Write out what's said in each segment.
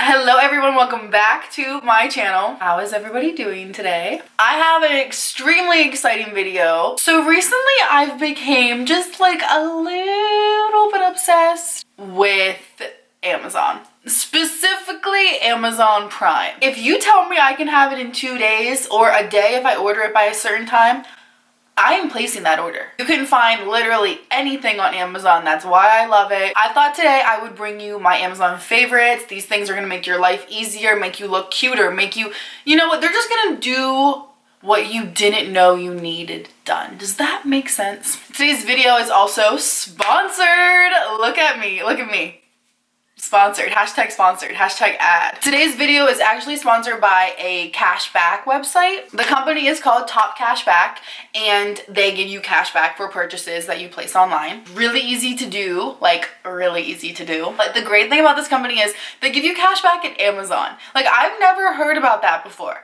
Hello everyone, welcome back to my channel. How is everybody doing today? I have an extremely exciting video. So recently I've became just like a little bit obsessed with Amazon. Specifically Amazon Prime. If you tell me I can have it in 2 days or a day if I order it by a certain time, I am placing that order. You can find literally anything on Amazon. That's why I love it. I thought today I would bring you my Amazon favorites. These things are gonna make your life easier, make you look cuter, make you, you know what, they're just gonna do what you didn't know you needed done. Does that make sense? Today's video is also sponsored. Look at me, look at me. Sponsored, hashtag ad. Today's video is actually sponsored by a cashback website. The company is called Top Cashback and they give you cashback for purchases that you place online. Really easy to do, like really easy to do. But the great thing about this company is they give you cashback at Amazon. Like I've never heard about that before.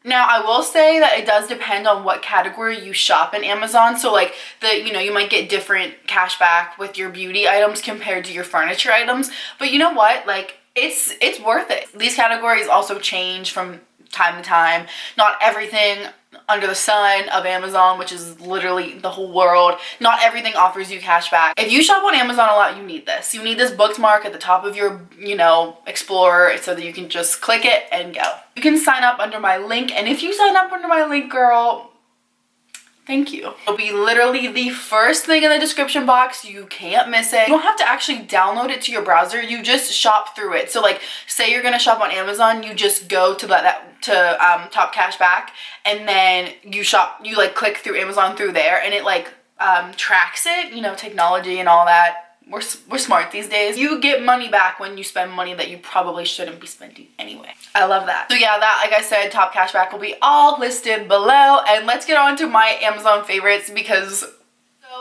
Now, I will say that it does depend on what category you shop in Amazon. So like you might get different cashback with your beauty items compared to your furniture items. But you know what? Like it's worth it. These categories also change from time to time. Not everything under the sun of Amazon, which is literally the whole world, not everything offers you cashback. If you shop on Amazon a lot, you need this. You need this bookmark at the top of your, Explorer so that you can just click it and go. You can sign up under my link, and if you sign up under my link, girl, thank you. It'll be literally the first thing in the description box. You can't miss it. You don't have to actually download it to your browser. You just shop through it. So like, say you're gonna shop on Amazon, you just go to Top Cashback, and then you like click through Amazon through there, and it like tracks it. Technology and all that. We're smart these days. You get money back when you spend money that you probably shouldn't be spending anyway. I love that. So yeah, that, like I said, Top Cashback will be all listed below. And let's get on to my Amazon favorites because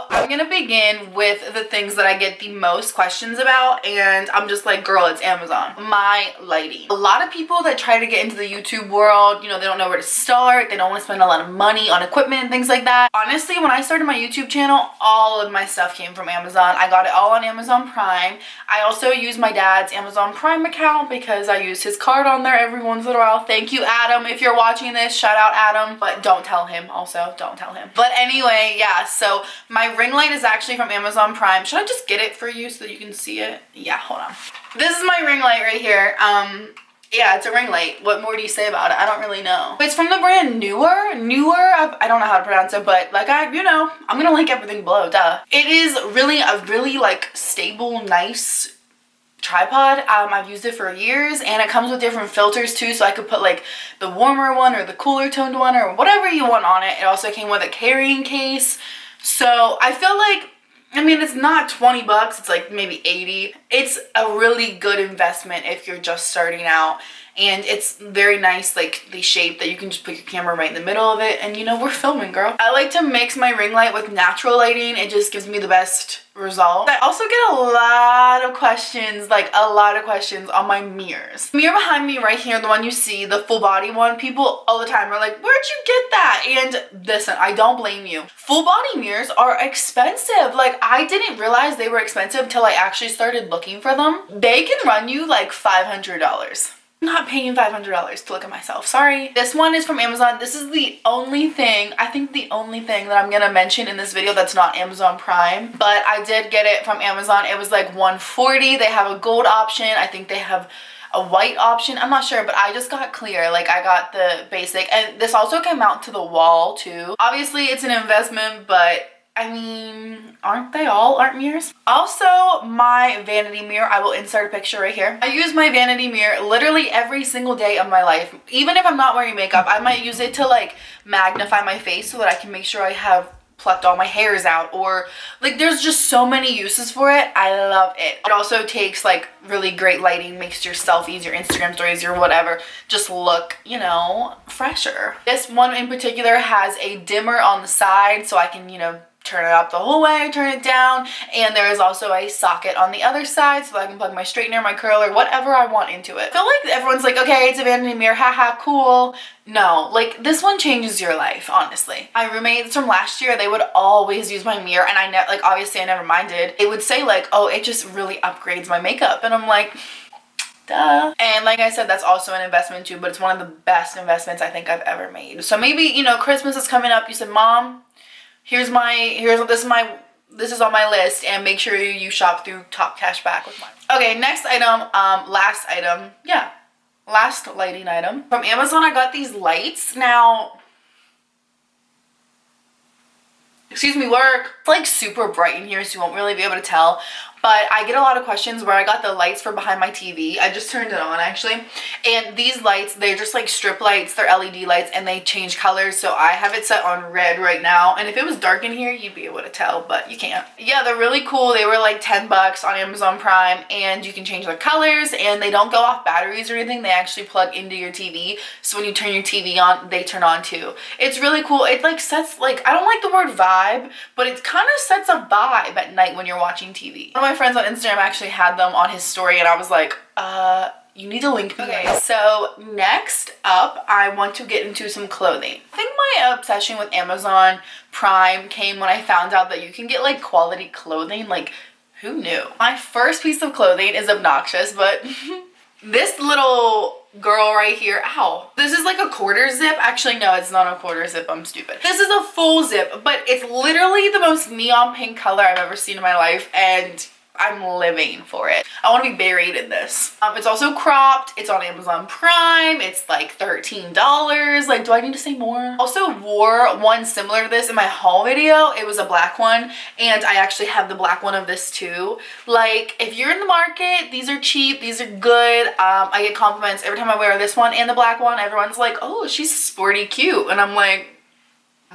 I'm gonna begin with the things that I get the most questions about, and I'm just like, girl, it's Amazon. My lighting. A lot of people that try to get into the YouTube world, they don't know where to start. They don't want to spend a lot of money on equipment and things like that. Honestly, when I started my YouTube channel, all of my stuff came from Amazon. I got it all on Amazon Prime. I also use my dad's Amazon Prime account because I use his card on there every once in a while. Thank you, Adam. If you're watching this, shout out Adam. But don't tell him also. Don't tell him. But anyway, yeah, so my ring light is actually from Amazon Prime. Should I just get it for you so that you can see it? Yeah, hold on. This is my ring light right here. Yeah, it's a ring light. What more do you say about it? I don't really know. It's from the brand Newer. I don't know how to pronounce it, but like I'm gonna link everything below, duh. It is really a really like stable, nice tripod. I've used it for years, and it comes with different filters too, so I could put like the warmer one or the cooler toned one or whatever you want on it. It also came with a carrying case. So I feel like, it's not 20 bucks, it's like maybe 80. It's a really good investment if you're just starting out, and it's very nice, like the shape that you can just put your camera right in the middle of it, and we're filming, girl. I like to mix my ring light with natural lighting. It just gives me the best result. I also get a lot of questions on my mirrors. The mirror behind me right here, the one you see, the full body one, people all the time are like, where'd you get that? And listen, I don't blame you. Full body mirrors are expensive. Like I didn't realize they were expensive until I actually started looking for them. They can run you like $500. I'm not paying $500 to look at myself, sorry. This one is from Amazon. This is the only thing that I'm gonna mention in this video that's not Amazon Prime, but I did get it from Amazon. It was like $140. They have a gold option. I think they have a white option. I'm not sure, but I just got clear. Like I got the basic, and this also can mount to the wall too. Obviously it's an investment, but aren't mirrors? Also, my vanity mirror, I will insert a picture right here. I use my vanity mirror literally every single day of my life. Even if I'm not wearing makeup, I might use it to like magnify my face so that I can make sure I have plucked all my hairs out, or like there's just so many uses for it. I love it. It also takes like really great lighting, makes your selfies, your Instagram stories, your whatever just look, fresher. This one in particular has a dimmer on the side so I can, turn it up the whole way, turn it down, and there is also a socket on the other side so I can plug my straightener, my curler, whatever I want into it. I feel like everyone's like, okay, it's a vanity mirror, haha, cool. No, like this one changes your life, honestly. My roommates from last year, they would always use my mirror, and obviously I never minded. They would say like, oh, it just really upgrades my makeup, and I'm like, Duh. And like I said, that's also an investment too, but it's one of the best investments I think I've ever made. So maybe, you know, Christmas is coming up. You said, Mom, this is on my list, and make sure you shop through Top Cashback with mine. Okay, next item, last item. Yeah, last lighting item. From Amazon, I got these lights. Now, excuse me, work. It's like super bright in here, so you won't really be able to tell. But I get a lot of questions where I got the lights for behind my TV. I just turned it on actually. And these lights, they're just like strip lights. They're LED lights and they change colors. So I have it set on red right now. And if it was dark in here, you'd be able to tell, but you can't. Yeah, they're really cool. They were like 10 bucks on Amazon Prime, and you can change their colors, and they don't go off batteries or anything. They actually plug into your TV. So when you turn your TV on, they turn on too. It's really cool. It like sets like, I don't like the word vibe, but it kind of sets a vibe at night when you're watching TV. One of my friends on Instagram actually had them on his story, and I was like, you need to link me. Okay, so next up, I want to get into some clothing. I think my obsession with Amazon Prime came when I found out that you can get like quality clothing. Like, who knew? My first piece of clothing is obnoxious, but this little girl right here, ow. This is like a quarter zip. Actually, no, it's not a quarter zip. I'm stupid. This is a full zip, but it's literally the most neon pink color I've ever seen in my life, and I'm living for it. I want to be buried in this. It's also cropped. It's on Amazon Prime. It's like $13. Like, do I need to say more? Also wore one similar to this in my haul video. It was a black one, and I actually have the black one of this too. Like, if you're in the market, these are cheap. These are good. I get compliments every time I wear this one and the black one. Everyone's like, oh, she's sporty cute. And I'm like,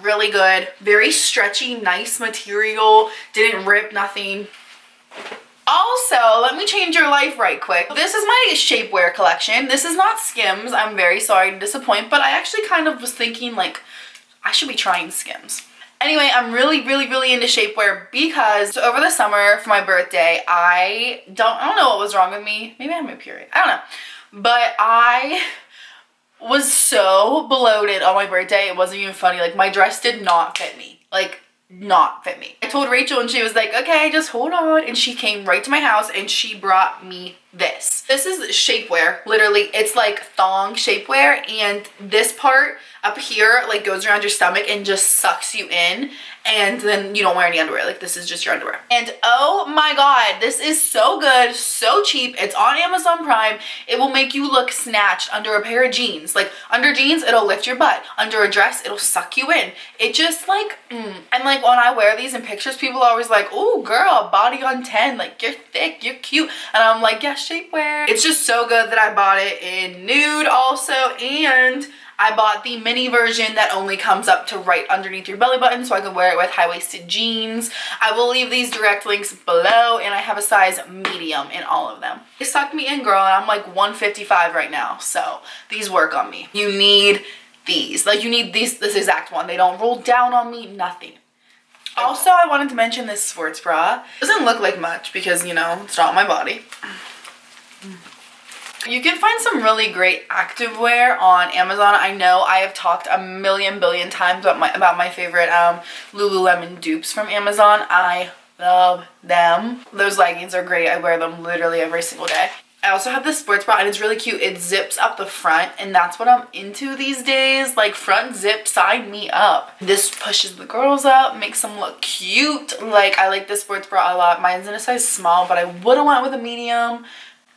really good. Very stretchy, nice material. Didn't rip, nothing. Also, let me change your life right quick. This is my shapewear collection. This is not Skims. I'm very sorry to disappoint, but I actually kind of was thinking like I should be trying Skims. Anyway, I'm really into shapewear because over the summer for my birthday, I don't know what was wrong with me. Maybe I had my period. I don't know. But I was so bloated on my birthday. It wasn't even funny. Like, my dress did not fit me. Like, not fit me. I told Rachel, and she was like, okay, just hold on. And she came right to my house and she brought me this. This is shapewear. Literally, it's like thong shapewear, and this part up here like goes around your stomach and just sucks you in, and then you don't wear any underwear. Like, this is just your underwear. And oh my god, this is so good, so cheap. It's on Amazon Prime. It will make you look snatched under a pair of jeans. Like, under jeans, it'll lift your butt. Under a dress, it'll suck you in. It just like And like, when I wear these in pictures, people are always like, oh girl, body on 10, like, you're thick, you're cute. And I'm like, yeah, shapewear. It's just so good that I bought it in nude also, and I bought the mini version that only comes up to right underneath your belly button, so I can wear it with high-waisted jeans. I will leave these direct links below, and I have a size medium in all of them. It sucked me in, girl, and I'm like 155 right now, so these work on me. You need these. Like, you need this exact one. They don't roll down on me, nothing. Also, I wanted to mention this sports bra. It doesn't look like much because, you know, it's not on my body. You can find some really great activewear on Amazon. I know I have talked a billion times about my favorite Lululemon dupes from Amazon. I love them. Those leggings are great. I wear them literally every single day. I also have this sports bra, and it's really cute. It zips up the front, and that's what I'm into these days. Like, front zip, sign me up. This pushes the girls up, makes them look cute. Like, I like this sports bra a lot. Mine's in a size small, but I would have went with a medium.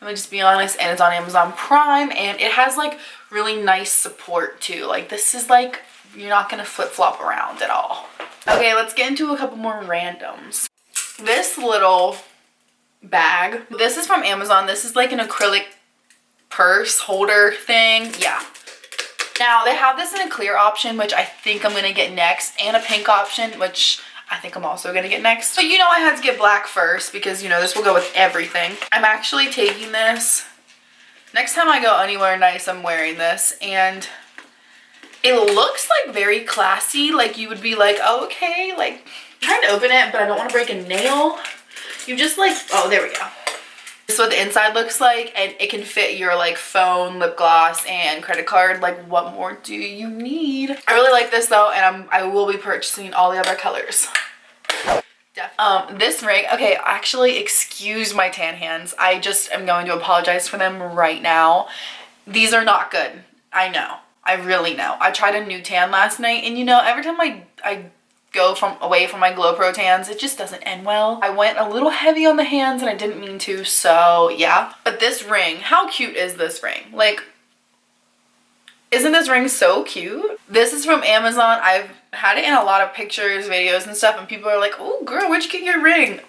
Let me just be honest, and it's on Amazon Prime, and it has like really nice support too. Like, this is like, you're not gonna flip-flop around at all. Okay, let's get into a couple more randoms. This little bag, this is from Amazon. This is like an acrylic purse holder thing. Yeah. Now, they have this in a clear option, which I think I'm gonna get next, and a pink option, which I think I'm also gonna get next. But you know, I had to get black first because, you know, this will go with everything. I'm actually taking this. Next time I go anywhere nice, I'm wearing this, and it looks like very classy. Like, you would be like, oh, okay, like, I'm trying to open it, but I don't want to break a nail. You just like, oh, there we go. This is what the inside looks like, and it can fit your like phone, lip gloss, and credit card. Like, what more do you need? I really like this though, and I will be purchasing all the other colors. Definitely. This ring, okay, actually excuse my tan hands. I just am going to apologize for them right now. These are not good. I know. I really know. I tried a new tan last night, and you know, every time I go away from my Glow Pro tans, it just doesn't end well. I went a little heavy on the hands and I didn't mean to, so yeah. But this ring, how cute is this ring? Like, isn't this ring so cute? This is from Amazon. I've had it in a lot of pictures, videos and stuff, and people are like, oh girl, where'd you get your ring?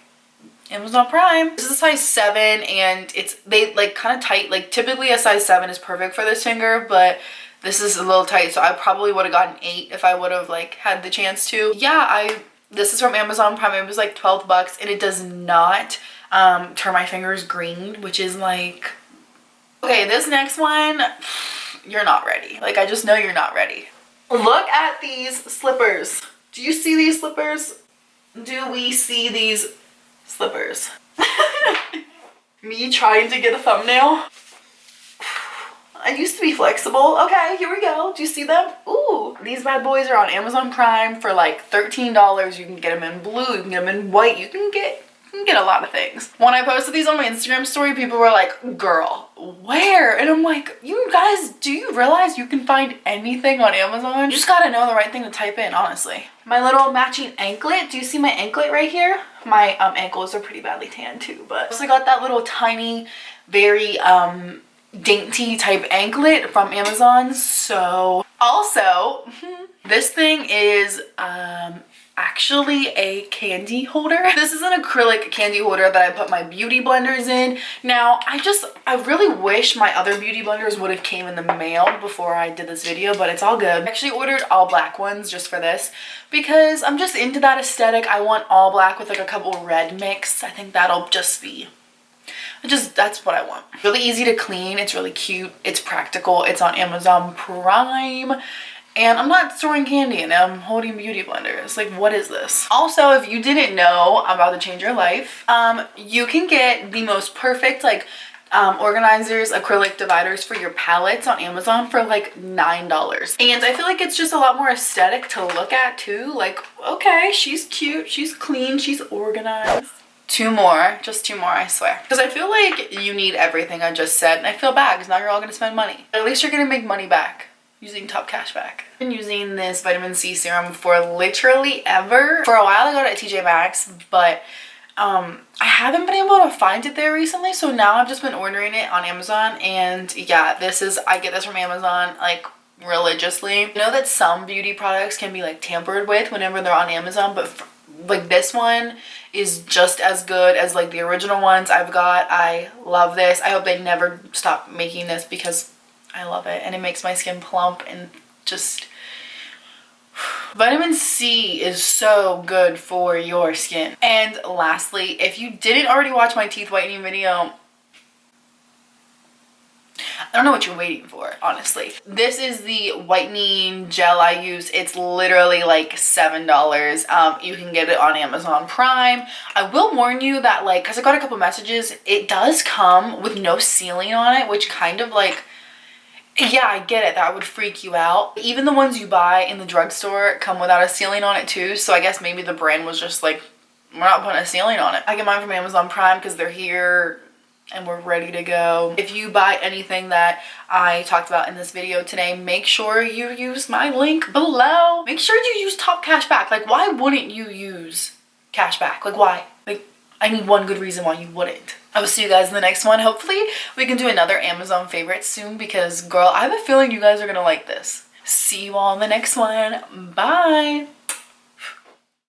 Amazon Prime. This is a size 7 and they like kind of tight. Like typically a size 7 is perfect for this finger, but this is a little tight, so I probably would have gotten 8 if I would have like had the chance to. Yeah, this is from Amazon Prime. It was like 12 bucks and it does not turn my fingers green, which is like, okay, this next one, you're not ready. Like, I just know you're not ready. Look at these slippers. Do you see these slippers? Do we see these slippers? Me trying to get a thumbnail. I used to be flexible. Okay, here we go. Do you see them? Ooh, these bad boys are on Amazon Prime for like $13. You can get them in blue, you can get them in white, you can get a lot of things. When I posted these on my Instagram story, people were like, girl, where? And I'm like, you guys, do you realize you can find anything on Amazon? You just gotta know the right thing to type in, honestly. My little matching anklet. Do you see my anklet right here? My ankles are pretty badly tanned too, but I also got that little tiny, very dainty type anklet from Amazon. So also, this thing is actually a candy holder. This is an acrylic candy holder that I put my beauty blenders in. Now, I really wish my other beauty blenders would have came in the mail before I did this video, but it's all good. I actually ordered all black ones just for this because I'm just into that aesthetic. I want all black with like a couple red mix. I think that'll just be that's what I want. Really easy to clean. It's really cute. It's practical. It's on Amazon Prime. And I'm not storing candy and I'm holding beauty blenders. Like, what is this? Also, if you didn't know, I'm about to change your life. You can get the most perfect like organizers, acrylic dividers for your palettes on Amazon for like $9. And I feel like it's just a lot more aesthetic to look at too. Like, okay, she's cute, she's clean, she's organized. Two more, just 2 more, I swear. Because I feel like you need everything I just said, and I feel bad because now you're all gonna spend money. But at least you're gonna make money back using Top Cashback. I've been using this vitamin C serum for literally ever. For a while I got it at TJ Maxx, but I haven't been able to find it there recently, so now I've just been ordering it on Amazon. And yeah, I get this from Amazon like religiously. I know that some beauty products can be like tampered with whenever they're on Amazon, but like this one is just as good as like the original ones I've got. I love this. I hope they never stop making this because I love it and it makes my skin plump and just vitamin C is so good for your skin. And lastly, if you didn't already watch my teeth whitening video, I don't know what you're waiting for, honestly. This is the whitening gel I use. It's literally like $7. You can get it on Amazon Prime. I will warn you that like, because I got a couple messages, it does come with no sealing on it, which kind of like, yeah, I get it. That would freak you out. Even the ones you buy in the drugstore come without a sealing on it too. So I guess maybe the brand was just like, we're not putting a sealing on it. I get mine from Amazon Prime because they're here and we're ready to go. If you buy anything that I talked about in this video today, make sure you use my link below. Make sure you use Top Cashback. Like, why wouldn't you use Cashback? Like, why? Like, I need one good reason why you wouldn't. I will see you guys in the next one. Hopefully we can do another Amazon favorite soon because, girl, I have a feeling you guys are gonna like this. See you all in the next one. Bye.